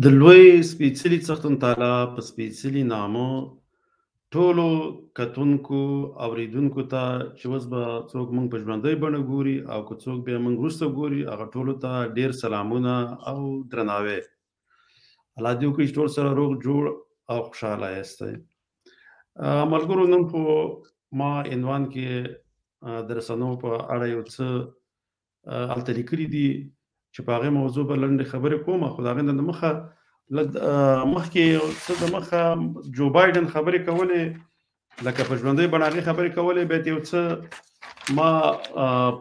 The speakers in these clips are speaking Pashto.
د لوی سپېڅلي څښتن تعالی په سپېڅلي نامه ټولو کتونکو اوریدونکو ته چې اوس به څوک موږ په ژوندۍ بڼه ګوري او که څوک بیا موږ وروسته ګوري هغه ټولو ته ډېر سلامونه او درناوی. الله دې وکړي چې ټول سره روغ جوړ او خوشحاله یاستئ. ملګرو نن خو ما عنوان کې د رسنیو په اړه یو څه هلته لیکلي دي چې په هغې موضوع به لنډې خبرې کوم خو د هغې نه دمخه مخکې یو څه دمخه جو بایډن خبرې کولې لکه په ژوندۍ بڼه هغې خبرې کولې بیا یو څه ما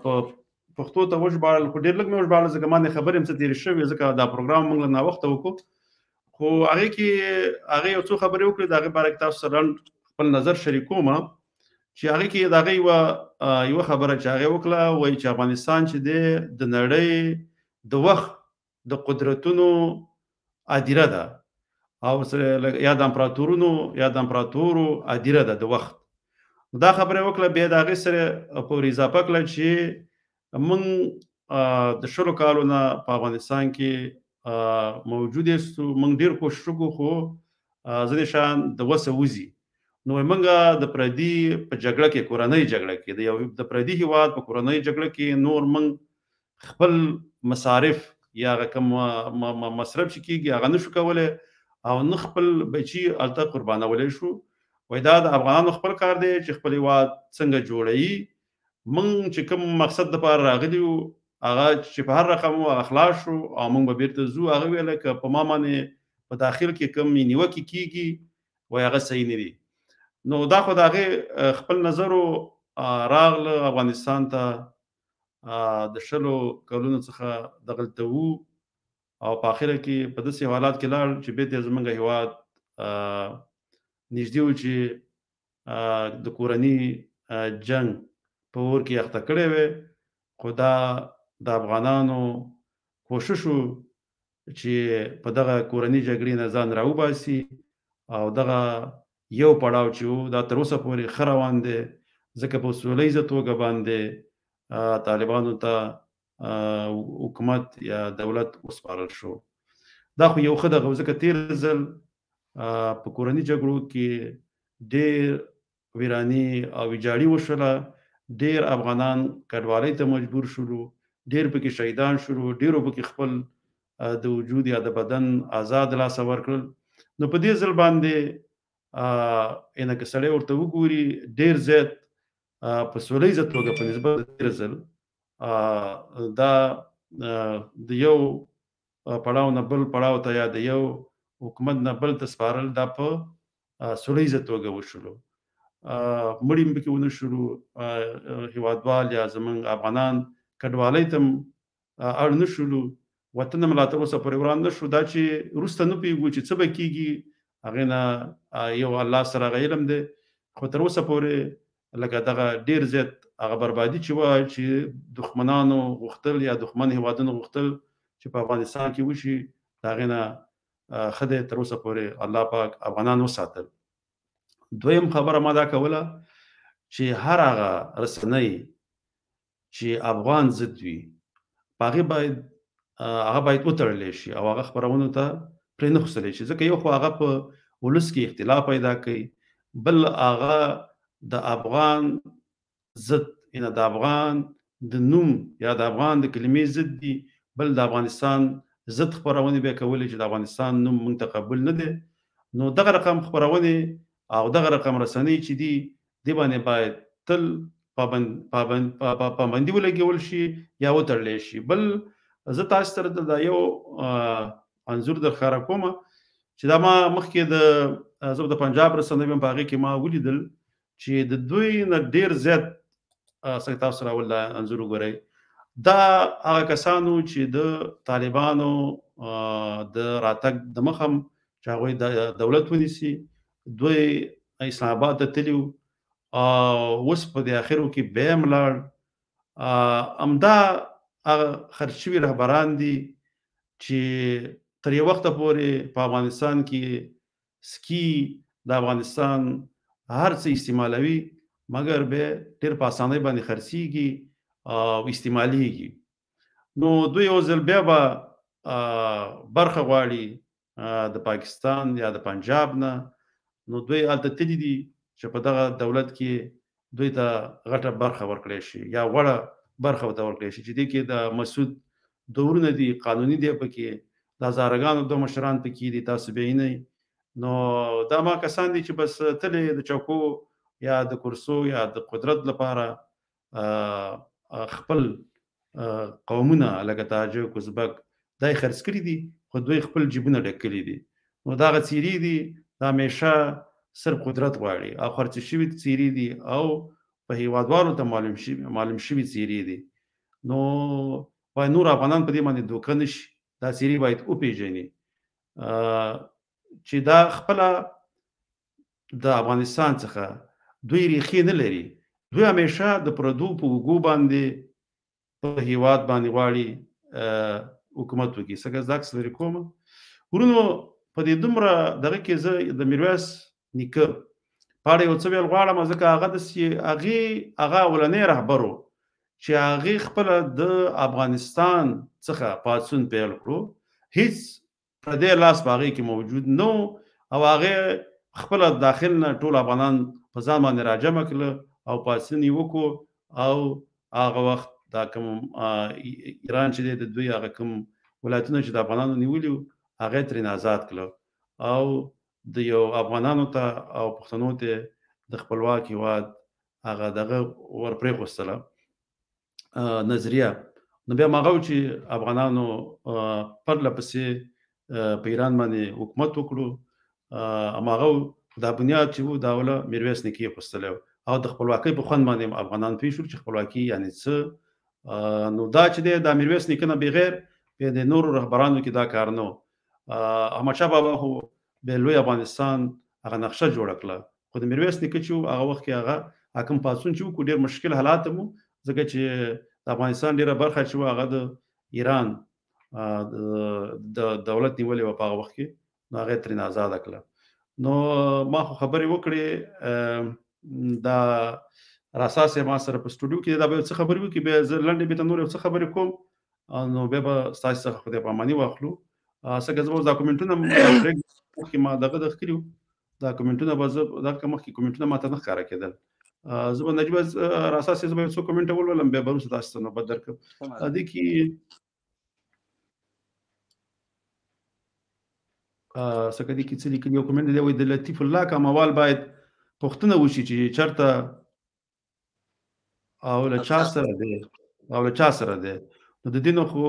په پښتو ته وژباړل خو ډېر لږ مې وژباړل ځکه ما نه خبرې هم څه تېرې شوې ځکه دا پروګرام موږ له ناوخته وکړو خو هغې کې هغې یو څو خبرې وکړې د هغې باره کې تاسو سره خپل نظر شریکوم چې هغې کې د هغې یوه خبره چې هغې وکړه وایي چې افغانستان چې دی د نړۍ د وخت د قدرتونو ادیره ده او یا د امپراتورونو یا د امپراتورو ادیره ده د وخت. دا خبره وکړه بیا د هغې سره پورې اضافه کړه چې موږ د 100 کالو نه په افغانستان کې موجود یاستو موږ ډېر کوشش وکړو خو ځینې شیان د وسه وځي نو موږ د پردي په جګړه کې کورنۍ جګړه کې د پردي هیواد په کورنۍ جګړه کې نور موږ خپل مصارف یا کوم مصرف چې کېږي هغه نشو کولی او نه خپل بچي هلته قربانولی شو. وایي دا د افغانانو خپل کار دی چې خپل هیواد څنګه جوړوي. موږ چې کوم مقصد دپاره راغلي وو هغه چې په هر رقم وو هغه خلاص شو او موږ به بیرته ځو. هغه ویله که په ما باندې په داخل کې کوم نیوکې کېږي وایي هغه صحیح نه دي. نو دا خو د هغې خپل نظر راغله افغانستان ته د 100 کلونو څخه دغلته وو او په اخره کې په داسې حالات کې لاړ چې بیرته زموږ هیواد نږدې و چې د کورني جنګ په اور کې اخته کړی وی خو دا د افغانانو کوشش و چې په دغه کورني جګړې نه ځان راوباسي او دغه یو پړاو چې و دا تر اوسه پورې ښه روان دی ځکه په سوله ییزه توګه باندې طالبانو ته حکومت یا دولت وسپارل شو. دا خو یو ښه دغه ځکه تېر ځل په کورني جګړو کې ډېر ویراني او ویجاړي وشوله ډېر افغانان کډوالۍ ته مجبور شولو ډېر پکې شهیدان شولو ډېرو پکې خپل د وجود یا د بدن آزاد لاسه ورکړل. نو په دې ځل باندې که سړی ورته وګوري ډېر زیات په سوله ییزه توګه په نسبت د تېر ځل دا د یو پړاو نه بل پړاو ته یا د یو حکومت نه بل ته سپارل دا په سوله ییزه توګه وشولو. مړي هم پکې ونه شولو هېوادوال یا زموږ افغانان کډوالۍ ته هم اړ نه شولو وطن هم لا تر اوسه پورې وران نه شو. دا چې وروسته نه پوهېږو چې څه به کېږي هغې نه یو الله سره هغه علم دی خو تر اوسه پورې لکه دغه ډېر زیات هغه بربادي چې وه چې دښمنانو غوښتل یا دښمن هېوادونو غوښتل چې په افغانستان کې وشي د هغې نه ښه دی تر اوسه پورې الله پاک افغانان وساتل. دویم خبره ما دا کوله چې هر هغه رسنۍ چې افغان ضد وي په هغې باید وتړلی شي او هغه خپرونو ته پرې نه خوستلی شي ځکه یو خو هغه په ولس کې اختلاف پیدا کوي بل هغه د افغان ضد یعنې د افغان د نوم یا د افغان د کلمې ضد دي بل د افغانستان ضد خپرونې بیا کولی چې د افغانستان نوم موږ ته قبول نه دی. نو دغه رقم خپرونې او دغه رقم رسنۍ چې دي دې باندې باید تل پابندي ولګول شي یا وتړلی شي. بل زه تاسو سره د یو انځور درښکاره کومه چې دا ما مخکې زه د پنجاب رسنۍ وم په هغې کې ما ولیدل چې د دوی نه ډېر زیات څنګه تاسو راول دا انځور وګورئ دا هغه کسانو چې د طالبانو د راتګ د مخه چې هغوی د دولت ونیسي دوی اسلام آباد ته تللي وو اوس په دې اخرو کې بیا هم لاړ. همدا هغه خرڅ شوي رهبران دي چې تر یو وخته پورې په افغانستان کې سکي د افغانستان هر څه استعمالوي مګر بیا ډېر په اسانۍ باندې خرڅېږي او استعمالیږي. نو دوی یو ځل بیا به برخه غواړي د پاکستان یا د پنجاب نه، نو دوی هلته تللي دي چې په دغه دولت کې دوی ته غټه برخه ورکړی شي یا غوره برخه ورته ورکړی شي، چې دې کې د مسعود دورونه دي، قانوني دی پکې، د هزارګانو د مشران پکې دي، تاسو به وینئ. نو دا ما کسان دي چې بس تلې د چوکو یا د کرسو یا د قدرت لپاره خپل قومونه لکه تاجک، ازبک دا یې خرڅ کړي دي، خو دوی خپل جیبونه ډک کړي دي. نو دغه څیرې دي دا همیشه صرف قدرت غواړي او خرڅ شوي څیرې دي او په هیوادوالو ته معلوم شوي څیرې دي. نو باید نور افغانان په دې باندې دوکه نه شي، دا څیرې باید وپېژني چې دا خپله د افغانستان څخه دوی ریښې نه لري. دوی همیشه د پردو په اوږو باندې په هیواد باندې غواړي حکومت وکړي. څنګه زه عکس لرې کوم ورونو، په دې دومره دغه کې زه د میرویس نیکه په اړه یو څه ویل غواړم، ځکه هغه داسې هغه اولنی رهبر و چې هغې خپله د افغانستان څخه پاڅون پیل کړو، هیڅ پردی لاس په هغې کې موجود نه و او هغې خپله داخل نه ټول افغانان په ځان باندې راجمع کړله او پاڅون یې وکړو او هغه وخت دا کوم ایران چې دی د دوی هغه کوم ولایتونه چې د افغانانو نیولي وو هغه یې ترېنه آزاد کړل او د یو افغانانو ته او پښتنو ته د خپلواک هېواد هغه دغه ور پرېښودله نظریه. نو بیا هم هغه و چې افغانانو پرله پسې په ایران باندې حکومت وکړو. هماغه دا بنیاد چې و دا اوله میرویس نیکه یې ایښودلی و او د خپلواکۍ په خوند باندې افغانان پوه شول چې خپلواکي یعنې څه. نو دا چې دی دا میرویس نیکه نه بغیر بیا د نورو رهبرانو کې دا کار نه و. احمدشاه بابا خو بیا لوی افغانستان هغه نقشه جوړه کړله، خو د میرویس نیکه چې و هغه وخت کې هغه حاکم پاڅون چې وکړو ډېر مشکل حالات هم و، ځکه چې د افغانستان ډېره برخه چې و هغه د ایران د دولت نیولې وه په هغه وخت کې، نو هغه یې ترېنه ازاده کړله. نو ما خو خبرې وکړې، دا راسا صاحب ما سره په سټوډیو کې دا به یو څه خبرې وکړي، بیا زه لنډې بېرته نور یو څه خبرې کوم نو بیا به ستاسو څخه خدای پاماني واخلو. څنګه زه به اوس دا کومنټونه مخکې ما دغه کړي وو، دا کومنټونه به زه دغه مخکې کومنټونه ما ته نه ښکاره کېدل. زه به نجیب راسا صاحب زه به یو څو کومنټه ولولم بیا به وروسته تاسو ته نوبت درکړم. دې کې څنګه دې کې څه لیکلي یو کومنټ دی وایي د لطیف الله کاموال باید پوښتنه وشي چې چېرته او له چا سره دی. نو د دې نه خو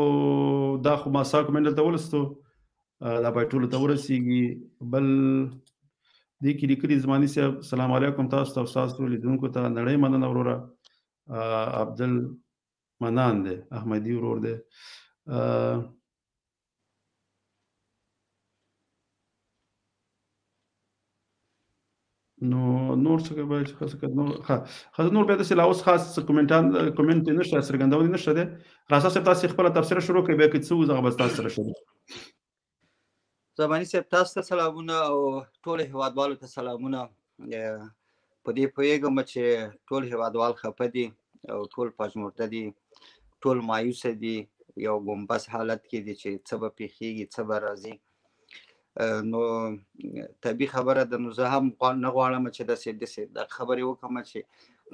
دا خو ما ستا کومنټ دلته ولستو، دا باید ټولو ته ورسېږي. بل دې کې لیکلي زماني صاحب سلام علیکم تاسو ته او ستاسو لیدونکو ته نړۍ مننه وروره. عبدالمنان دی احمدي ورور دی. نو نور څه باید نور بیا داسې لا اوس خاص کومنټ نشته، څرګندونې نشته دی. راسا صاحب تاسې خپله تبصره شروع کړئ، بیا که څه وو هغه به ستاسو سره شریک. زماني صاحب تاسو ته سلامونه او ټولو هېوادوالو ته سلامونه. په دې پوهېږم چې ټول هېوادوال خفه دي او ټول پژمرده دي، ټول مایوسه دي، یو ګمبس حالت کې دي چې څه به پېښېږي څه به راځي. نو طبیعي خبره ده، نو زه هم نه غواړم چې داسې خبرې وکړم، چې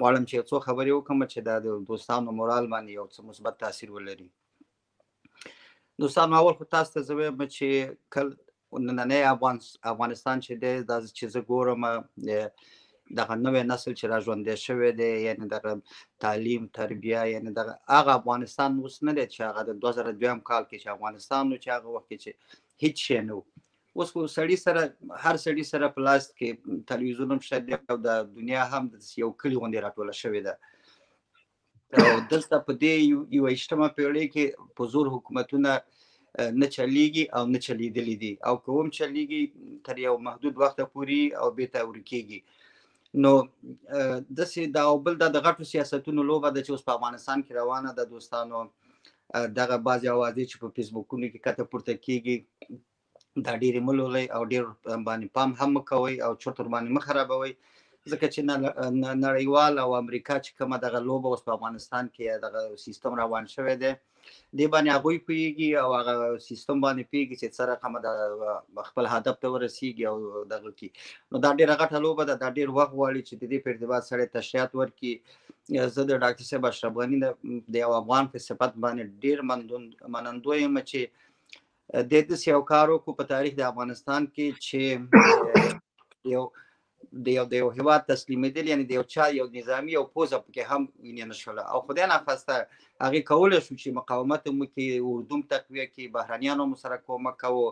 غواړم چې یو څو خبرې وکړم چې دا د دوستانو مورال باندې یو څه مثبت تاثیر ولري. دوستانو اول خو تاسو ته زه وایم چې نننی افغانستان چې دی دا چې زه ګورم دغه نوی نسل چې را ژوندی شوی دی، یعنې دغه تعلیم تربیه، یعنې دغه هغه افغانستان اوس نه دی چې هغه د 2002 کال کې چې افغانستان و، چې هغه وخت کې چې هیڅ شی نه و. اوس خو هر سړي سره په لاس کې تلویزیون هم شته دی او د دنیا هم یو کلي غوندې راټوله شوې ده. او دلته په دې 21مه پېړۍ کې په زور حکومتونه نه چلیږي او نه چلیدلي دي، او که هم چلیږي تر یو محدود وخته پورې او بېرته ورکېږي. نو داسې دا او بل دا د غټو سیاستونو لوبه ده چې اوس په افغانستان کې روانه ده. دوستانو دغه بعضې اوازې چې په فیسبوکونو کې کته پورته کېږي دا ډېرې مه لولئ او ډېر باندې پام هم مه کوئ او چورت ورباندې مه خرابوئ. ځکه چې نړیوال او امریکا چې کومه دغه لوبه اوس په افغانستان کې دغه سیستم روان شوی دی دې باندې هغوی پوهېږي او هغه سیستم باندې پوهېږي چې څه رقمه د خپل هدف ته ورسېږي او دغه کي نو دا ډېره غټه لوبه ده دا ډېر وخت غواړي چې د دې په ارتباط سړی تشریحات ورکړي زه د ډاکټر صاحب اشرف غني د یو افغان په صفت باندې ډېر منندوی یم چې د داسې یو کار وکړو په تاریخ د افغانستان کې چې د یو هیواد تسلیمېدل یعنی د یو چا یو نظامي او پوځ پکې هم وینې نه شوله او خدای ناخواسته هغې کولی شو چې مقاومت مو کې اردو تقویه کې بهرنیانو مو سره کومک کوو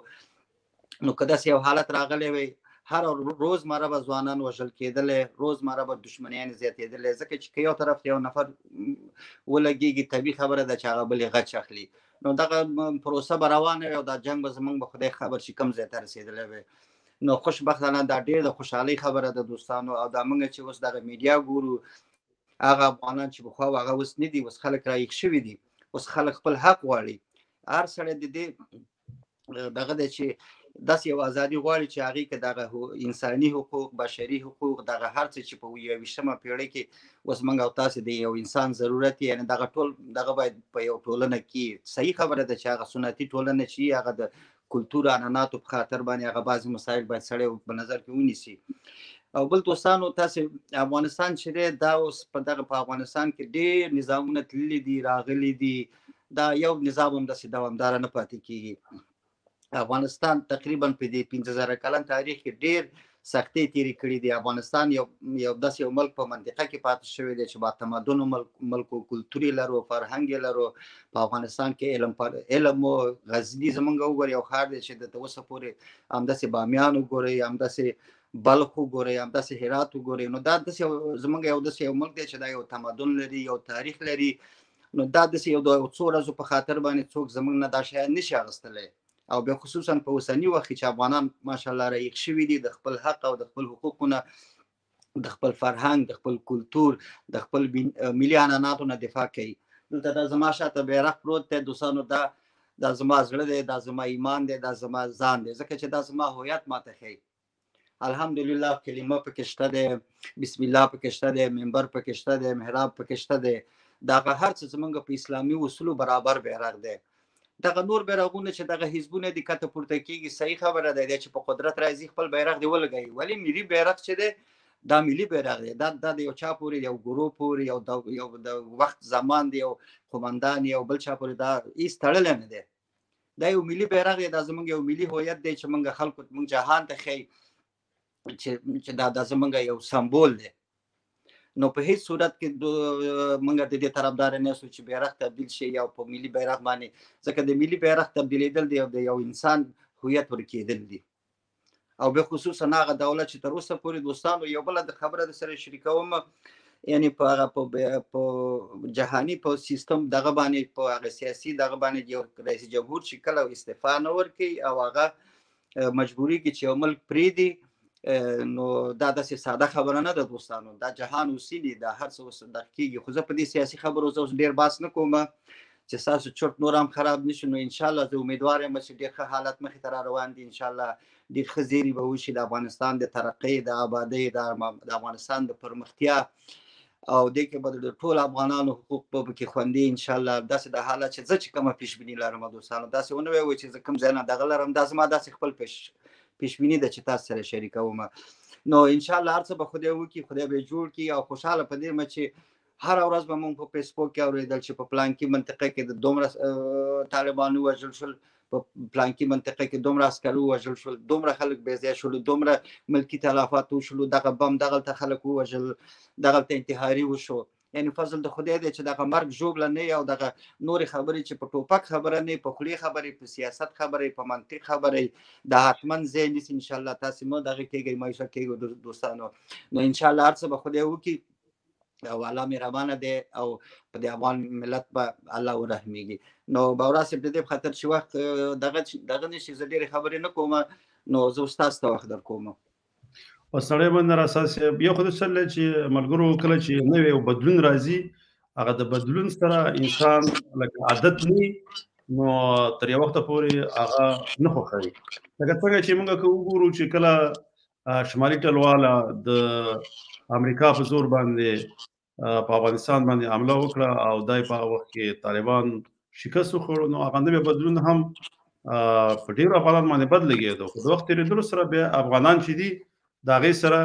نو که داسې یو حالت راغلی وی هر روزمره به ځوانان وژل کېدلې روزمره به دښمنیان زیاتېدلې ځکه چې که یو طرف ته یو نفر ولګېږي طبیعي خبره ده چې هغه بلې غچ اخلي نو دغه پروسه به روانه وي او دا جنګ به زموږ به خدای خبر چې کوم ځای ته رسېدلی وي نو خوشبختانه دا ډېر د خوشحالۍ خبره ده دوستانو او دا موږ چې اوس دغه میډیا ګورو هغه افغانان چې پخوا هغه اوس نه دي اوس خلک رایښ شوي دي اوس خلک خپل حق غواړي هر سړی د دې دغه دی چې داسې یو ازادي غواړي چې هغې کې دغه انساني حقوق بشري حقوق دغه هر څه چې په 21مه پیړۍ کې اوس موږ او تاسې د یو انسان ضرورت یعنې دغه ټول دغه باید په یو ټولنه کې صحیح خبره ده چې هغه سنتي ټولنه چې هغه د کلتور عنعناتو په خاطر باندې هغه بعضې مسایل باید سړی په نظر کې ونیسي او بل دوستانو تاسې افغانستان چې دی دا اوس په دغه په افغانستان کې ډېر نظامونه تللي دي راغلي دي دا یو نظام هم داسې دوامداره نه پاتې کېږي افغانستان تقریبا په دې 15000 کلن تاریخ کې ډېر سختۍ تیرې کړې دي افغانستان یو داسې یو ملک په منطقه کې پاتې شوی دی چې با تمدن ملک او کلتوري لرو فرهنګ لرو په افغانستان کې علم او غزني زمونږ وګورئ یو ښار دی چې د اوسه پورې همداسې بامیان وګورئ همداسې بلخ وګورئ همداسې هرات وګورئ نو دا داسې زمونږ یو داسې یو ملک دی چې دا یو تمدن لري یو تاریخ لري نو دا داسې یو د څو ورځو په خاطر باندې څوک زمونږ نه دا شیان نشي اخیستلی او بیا خصوصا په اوسني وخت چې افغانان ماشاءالله رایښ شوي دي د خپل حق او د خپل حقوقونه د خپل فرهنګ د خپل کلتور د خپل ملي عنعناتو نه دفاع کوي دلته دا زما شاته بیرغ پروت دی دوستانو دا زما زړه دی دا زما ایمان دی دا زما ځان دی ځکه چې دا زما هویت ماته ښیي الحمدلله کلمه پکې شته دی بسم الله پکې شته دی منبر پکې شته دی محراب پکې شته دی دغه هر څه زموږ په اسلامي اصولو برابر بیرغ دی دغه نور بیرغونه چې دغه حزبونه دي کته پورته کېږي صحیح خبره ده چې په قدرت راځي خپل بیرغ دی ولګوي ولی ملي بیرغ چې دی دا ملي بیرغ دی دا د یو چا پورې یو ګروپ پورې یو د وخت زمان دی یو قومندان یو بل چا پورې دا هیڅ تړلی نه دی دا یو ملي بیرغ دی دا زموږ یو ملي هویت دی چې موږ خلکو موږ جهان ته ښیي چې دا زموږ یو سمبول دی نو په هیڅ صورت کې موږ د دې طرفدار نه یو چې بیرغ تبدیل شي یا په ملي بیرغ باندې ځکه د ملي بیرغ تبدیلېدل دی د یو انسان هویت ورکېدل دي او به خصوصا هغه دولت چې تر اوسه پورې دوستانو یو بل د خبره د سره شریکوم یعنی په جهاني په سیستم دغه باندې په هغه سیاسي دغه باندې یو رئیس جمهور چې کله استعفا نه ورکوي او هغه مجبوري کې چې یو ملک پرېږدي نو دا داسې ساده خبره نه ده دوستانو دا جهان اوسیدي دا هر څه اوس دغه کېږي خو زه په دې سیاسي خبرو زه اوس ډېر بحث نه کوم چې ستاسو چرت نور هم خراب نه شي نو انشاءالله زه امیدوار یم چې ډېر ښه حالت مخې ته را روان دي انشاءالله ډېر ښه زیری به وشي د افغانستان د ترقۍ د آبادۍ د افغانستان د پرمختیا او دې کې به د ټول افغانانو حقوق به پکې خوندي انشاءالله داسې د حالت چې زه چې کومه پیشبیني لرم دوستانو داسې ونه وایو چې زه کوم ځای نه دغه لرم دا زما داسې خپل پیشبیني ده چې تاسو سره شریکوم نو انشاءالله هر څه به خدای وکړي خدای به جوړ کړي او خوشحاله په دې چې هر ورځ به موږ په فیسبوک کې اورېدل چې په پلانکي منطقه کې د دومره طالبانو وژل شول په پلانکي منطقه کې دومره عسکر وژل شول دومره خلک بې ځایه شول دومره ملکي تلفات وشول دغه بم دغلته خلک ووژل دغلته انتحاري وشو یعنی فضل د خدای دی چې دغه مرګ ژوبله نه او دغه نورې خبرې چې په ټوپک خبره نه په خولې خبرې په سیاست خبرې په منطق خبرې د حتمن ځای نیسي انشاءالله تاسې مه دغه کېږئ مایوسه کېږئ دوستانو نو انشاءالله هر څه به خدای وکړي او الله مهربانه دی او په دې افغان ملت به الله ورحمیږي نو باورا صاحب د دې په خاطر چې وخت دغه نشي زه ډېرې خبرې نه کوم نو زه ستاسو ته وخت در کوم او سړی باندې اساس یو خو د سره چې ملګرو کله چې نوې او بدلون راځي هغه د بدلون سره انسان لکه عادت نه نو تر یو وخت پورې هغه نه خوښوي لکه څنګه چې موږ وګورو چې کله شمالي ټلواله د امریکا په زور باندې په افغانستان باندې حمله وکړه او دای په وخت کې طالبان شکست وخوړ، نو هغه نوی بدلون هم په ډیرو افغانان باندې بد لګېدو. خو د وخت تېرېدلو سره بیا افغانان چې دي د هغې سره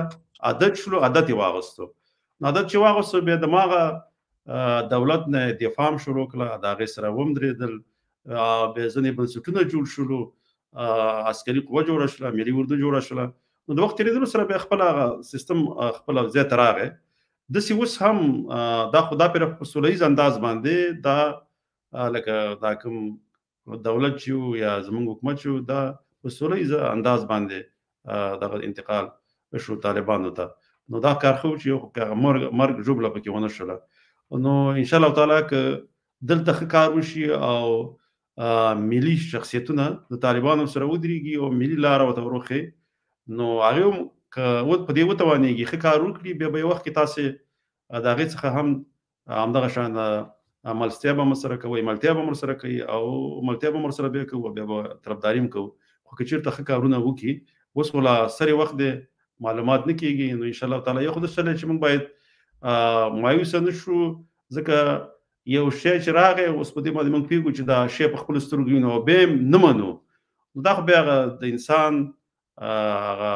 عادت شولو، عادت یې واغوستو. نو عادت چې واغوستو بیا د هماغه دولت نه دفاع هم شروع کړه، د هغې سره ودرېدل، بیا ځینې بنسټونه جوړ شولو، عسکري قوه جوړه شوله، ملي اردو جوړه شوله. نو د وخت تېرېدلو سره بیا خپل هغه سیستم خپل ځای ته راغی. داسې اوس هم دا خو دا په سوله ییز انداز باندې دا لکه دا کوم دولت چې یا زموږ حکومت چې دا په سوله ییز انداز باندې دغه انتقال شو طالبانو ته. نو دا کار ښه و چې یو مرګ ژوبله پکې ونه شوله. نو انشاءالله تعالی که دلته ښه کار وشي او ملي شخصیتونه د طالبانو سره ودرېږي او ملي لاره ورته وروښيي، نو هغې هم که په دې وتوانېږي ښه کار وکړي، بیا به یو وخت کې تاسې د هغې څخه هم همدغه شان ملستیا به هم ورسره کوئ، ملتیا به هم ورسره کوي او ملتیا به هم ورسره بیا کوو، بیا به طرفداري هم کوو. خو که چېرته ښه کارونه وکړي، اوس خو لا سرې وخت دی، معلومات نه کېږي. نو انشاءالله تعالی یو خو داسې چل دی چې موږ باید مایوسه نه شو، ځکه یو شی چې راغی اوس په دې باندې موږ پوهېږو چې دا شی په خپلو سترګو وینو او بیا یې نه منو، نو دا خو بیا هغه د انسان هغه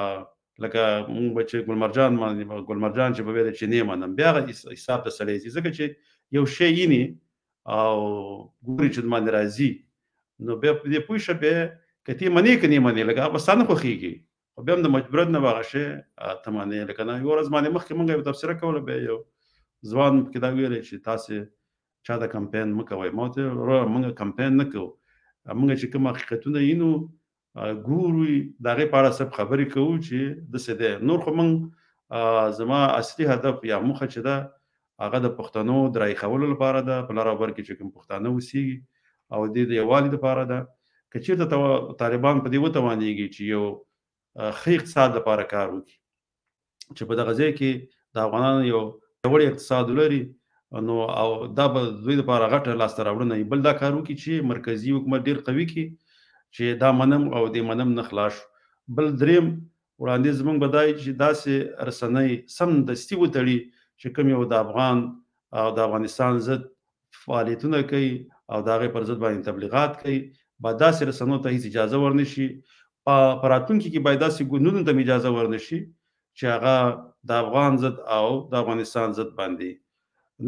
لکه موږ به چې ګلمرجان باندې ګلمرجان چې به ویل چې نه یې منم، بیا هغه حساب ته سړی ځي، ځکه چې یو شی ویني او ګوري چې دباندې راځي، نو بیا په دې پوه شه بیا که ته یې منې که نه یې منې، لکه هغه به ستا نه خوښېږي، خو بیا هم د مجبوریت نه به هغه شی ته منې. لکه یوه ورځ باندې مخکې موږ یوه تبصره کوله، بیا یو ځوان پکې دا ویلی چې تاسې چا ته کمپین مه کوئ. ما ورته ویل وروره موږ کمپین نه کوو، موږ چې کوم حقیقتونه وینو ګورو، د هغې په اړه صرف خبرې کوو چې داسې دی. نور خو موږ زما اصلي هدف یا موخه چې ده هغه د پښتنو د رایښولو لپاره ده، په لر او بر کې چې کوم پښتانه اوسېږي او د یووالي لپاره ده. که چېرته طالبان په دې وتوانېږي چې یو ښه اقتصاد لپاره کار وکړي، چې په دغه ځای کې د افغانانو یو پیاوړی اقتصاد ولري، نو او دا به دوی لپاره غټه لاسته راوړنه وي. بل دا کار وکړي چې مرکزي حکومت ډېر قوي کړي چې دا منم او دې منم نه خلاص شو. بل دریم وړاندیز زموږ به دا وي چې داسې رسنۍ سمدستي وتړي چې کوم یو د افغان او د افغانستان ضد فعالیتونه کوي او د هغې پر ضد باندې تبلیغات کوي، باید داسې رسنیو ته هېڅ اجازه ورنشي. په راتلونکي کې باید داسې ګوندونو ته هم اجازه ورنشي چې هغه د افغان ضد او د افغانستان ضد باندې.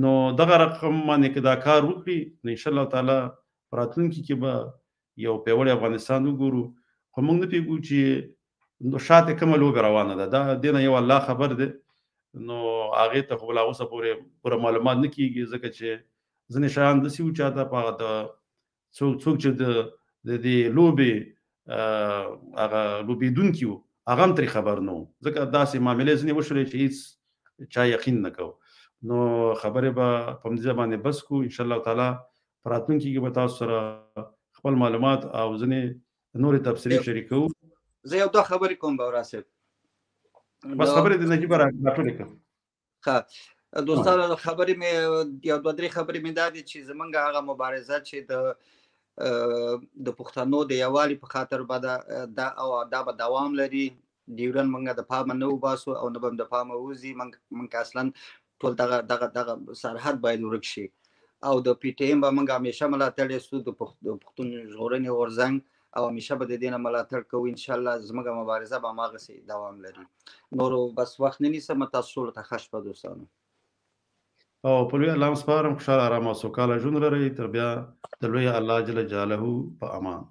نو دغه رقم باندې که دا کار وکړي، نو انشاءالله تعالی په راتلونکي کې به یو پیاوړی افغانستان وګورو. خو موږ نه پوهېږو چې شاته کومه لوبه روانه ده، دا دې نه یو الله خبر دی. نو هغې ته خو لا اوسه پورې پوره معلومات نه کېږي، ځکه چې ځینې شیان داسې وو چې حتی په هغه څوک چې د دې لوبې هغه لوبېدونکي وو هغه هم ترې خبر نه وو، ځکه داسې معاملې ځینې وشولې چې هېڅ چا یقین نه کوو. نو خبرې به په همدې ځای باندې بس کړو. انشاءالله تعالی په راتلونکي کې به تاسو سره خپل معلومات او ځینې نورې تبصرې شریکوو. زه یو دوه خبرې کوم بورا صاحب، بس خبرې د نجیب راټولې کړم. ښه دوستانو، خبرې مې یو دوه درې خبرې مې دا دي چې زمونږ هغه مبارزه چې د پښتنو د یووالي په خاطر به دا به دوام لري. ډیورنډ موږ د پامه نه وباسو او نه به هم د پامه وځي. موږ اصلا ټول دغه سرحد باید ورک شي او د پی ټي ایم به موږ همیشه ملاتړ یستو، د پښتون ژغورنې غورځنګ، او همیشه به د دې نه ملاتړ کوو. انشاءالله زموږ مبارزه به هماغسې دوام لري. نورو بس وخت نه نیسم، تاسو ټولو ته ښه شپه دوستانو. او په لوی الله هم سپارم، خوشحاله ارامه او سوکاله ژوند لرئ. تر بیا د لوی الله جل جلاله په امان.